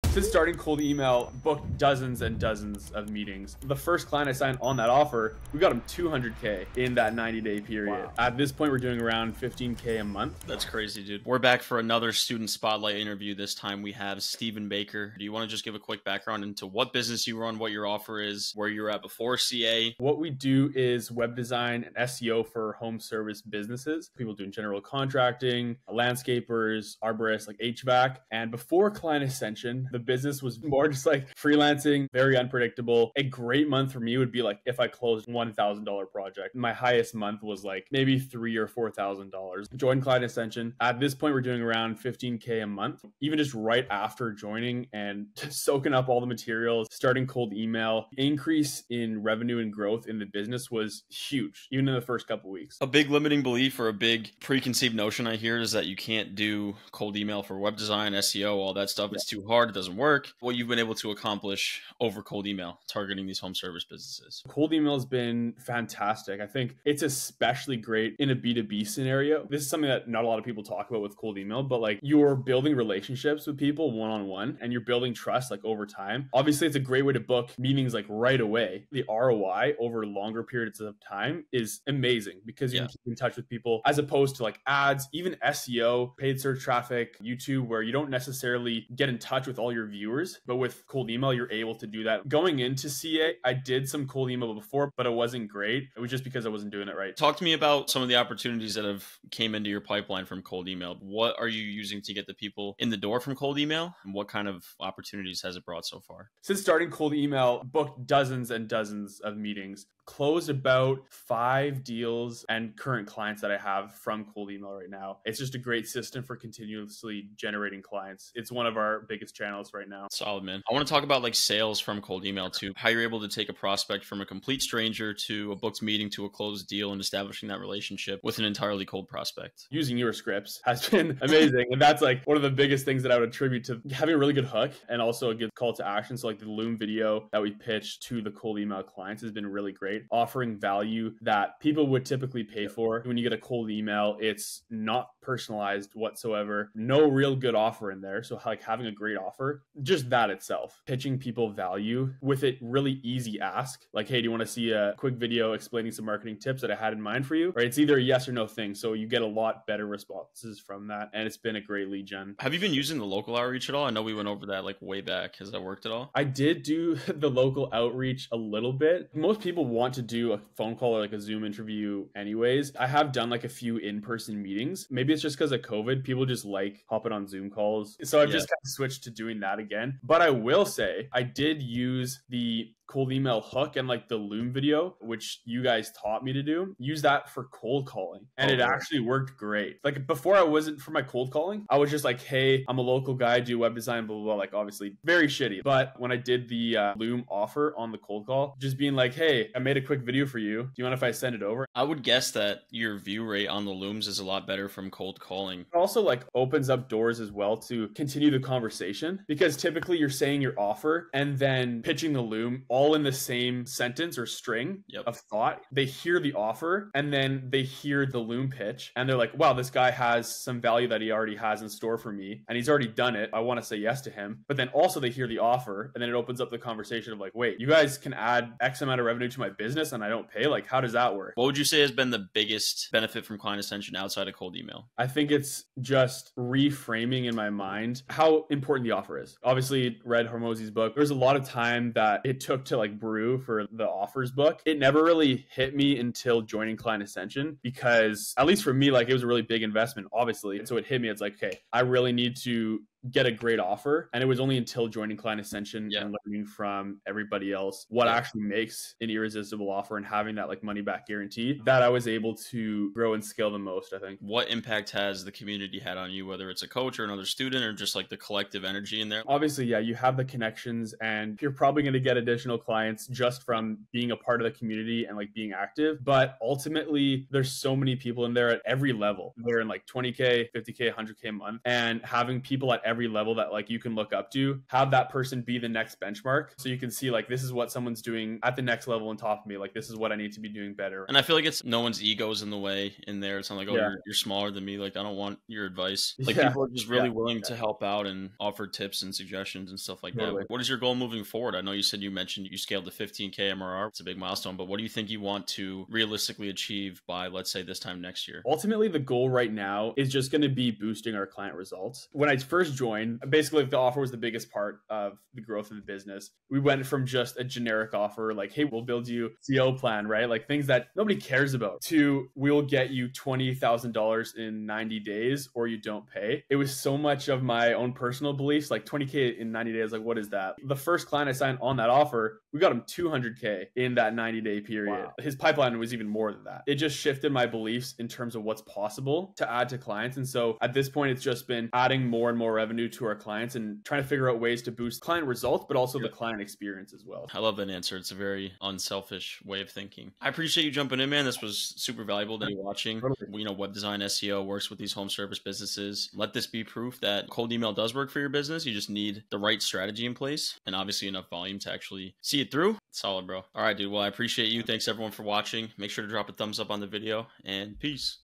Since starting cold email, booked dozens and dozens of meetings. The first client I signed on that offer, we got him 200K in that 90-day period. Wow. At this point, we're doing around 15K a month. That's crazy, dude. We're back for another student spotlight interview. This time we have Stephen Baker. Do you want to just give a quick background into what business you run, what your offer is, where you're at before CA? What we do is web design and SEO for home service businesses. People doing general contracting, landscapers, arborists, like HVAC. And before Client Ascension, the business was more just like freelancing, very unpredictable. A great month for me would be like if I closed $1,000 project. My highest month was like maybe $3,000 or $4,000. Joined Client Ascension. At this point, we're doing around 15K a month. Even just right after joining and soaking up all the materials, starting cold email, increase in revenue and growth in the business was huge, even in the first couple weeks. A big limiting belief or a big preconceived notion I hear is that you can't do cold email for web design, SEO, all that stuff. It's too hard. It doesn't work. What you've been able to accomplish over cold email, targeting these home service businesses. Cold email has been fantastic. I think it's especially great in a B2B scenario. This is something that not a lot of people talk about with cold email, but like you're building relationships with people one-on-one and you're building trust like over time. Obviously, it's a great way to book meetings like right away. The ROI over longer periods of time is amazing because you can keep in touch with people as opposed to like ads, even SEO, paid search traffic, YouTube, where you don't necessarily get in touch with all your viewers. But with cold email, you're able to do that. Going into CA, I did some cold email before, but it wasn't great. It was just because I wasn't doing it right. Talk to me about some of the opportunities that have came into your pipeline from cold email. What are you using to get the people in the door from cold email? And what kind of opportunities has it brought so far? Since starting cold email, booked dozens and dozens of meetings, closed about 5 deals and current clients that I have from cold email right now. It's just a great system for continuously generating clients. It's one of our biggest channels right now. Solid, man. I want to talk about like sales from cold email too. How you're able to take a prospect from a complete stranger to a booked meeting to a closed deal and establishing that relationship with an entirely cold prospect. Using your scripts has been amazing. And that's like one of the biggest things that I would attribute to having a really good hook and also a good call to action. So like the Loom video that we pitched to the cold email clients has been really great. Offering value that people would typically pay for. When you get a cold email, it's not personalized whatsoever. No real good offer in there. So like having a great offer, just that itself, pitching people value with it really easy ask. Like, hey, do you want to see a quick video explaining some marketing tips that I had in mind for you? Right? It's either a yes or no thing. So you get a lot better responses from that. And it's been a great lead gen. Have you been using the local outreach at all? I know we went over that like way back. Has that worked at all? I did do the local outreach a little bit. Most people want to do a phone call or like a Zoom interview anyways. I have done like a few in-person meetings. Maybe it's just because of COVID. People just like hopping on Zoom calls. So I've just kind of switched to doing that again. But I will say I did use the cold email hook and like the Loom video, which you guys taught me to do, use that for cold calling. And it actually worked great. Like before I wasn't for my cold calling, I was just like, hey, I'm a local guy, do web design, blah, blah, blah. Like obviously very shitty. But when I did the Loom offer on the cold call, just being like, hey, I made a quick video for you. Do you mind if I send it over? I would guess that your view rate on the Looms is a lot better from cold calling. It also like opens up doors as well to continue the conversation because typically you're saying your offer and then pitching the Loom all in the same sentence or string of thought. They hear the offer and then they hear the Loom pitch and they're like, wow, this guy has some value that he already has in store for me and he's already done it. I want to say yes to him. But then also they hear the offer and then it opens up the conversation of like, wait, you guys can add X amount of revenue to my business and I don't pay? Like, how does that work? What would you say has been the biggest benefit from Client Ascension outside of cold email? I think it's just reframing in my mind how important the offer is. Obviously, read Hormozi's book. There's a lot of time that it took to like brew for the offers book. It never really hit me until joining Client Ascension because at least for me, like it was a really big investment, obviously. And so it hit me. It's like, okay, I really need to get a great offer. And it was only until joining Client Ascension and learning from everybody else what actually makes an irresistible offer and having that like money back guarantee that I was able to grow and scale the most, I think. What impact has the community had on you, whether it's a coach or another student or just like the collective energy in there? Obviously, yeah, you have the connections and you're probably going to get additional clients just from being a part of the community and like being active. But ultimately, there's so many people in there at every level. They're in like 20K, 50K, 100K a month, and having people at every level that like you can look up to, have that person be the next benchmark. So you can see like, this is what someone's doing at the next level on top of me. Like, this is what I need to be doing better. And I feel like it's no one's egos in the way in there. It's not like, oh, Yeah. you're smaller than me. Like, I don't want your advice. Like, Yeah. people are just really willing to help out and offer tips and suggestions and stuff like Totally. that. What is your goal moving forward? I know you mentioned you scaled to 15K MRR. It's a big milestone, but what do you think you want to realistically achieve by, let's say, this time next year? Ultimately, the goal right now is just going to be boosting our client results. When I first joined, basically the offer was the biggest part of the growth of the business. We went from just a generic offer like, hey, we'll build you a CO plan, right? Like things that nobody cares about, to we'll get you $20,000 in 90 days or you don't pay. It was so much of my own personal beliefs, like 20K in 90 days. Like, what is that? The first client I signed on that offer, we got him 200K in that 90-day period. Wow. His pipeline was even more than that. It just shifted my beliefs in terms of what's possible to add to clients. And so at this point, it's just been adding more and more revenue to our clients and trying to figure out ways to boost client results, but also the client experience as well. I love that answer. It's a very unselfish way of thinking. I appreciate you jumping in, man. This was super valuable to be watching. You know, web design, SEO works with these home service businesses. Let this be proof that cold email does work for your business. You just need the right strategy in place and obviously enough volume to actually see it through. Solid, bro. All right, dude. Well, I appreciate you. Thanks everyone for watching. Make sure to drop a thumbs up on the video and peace.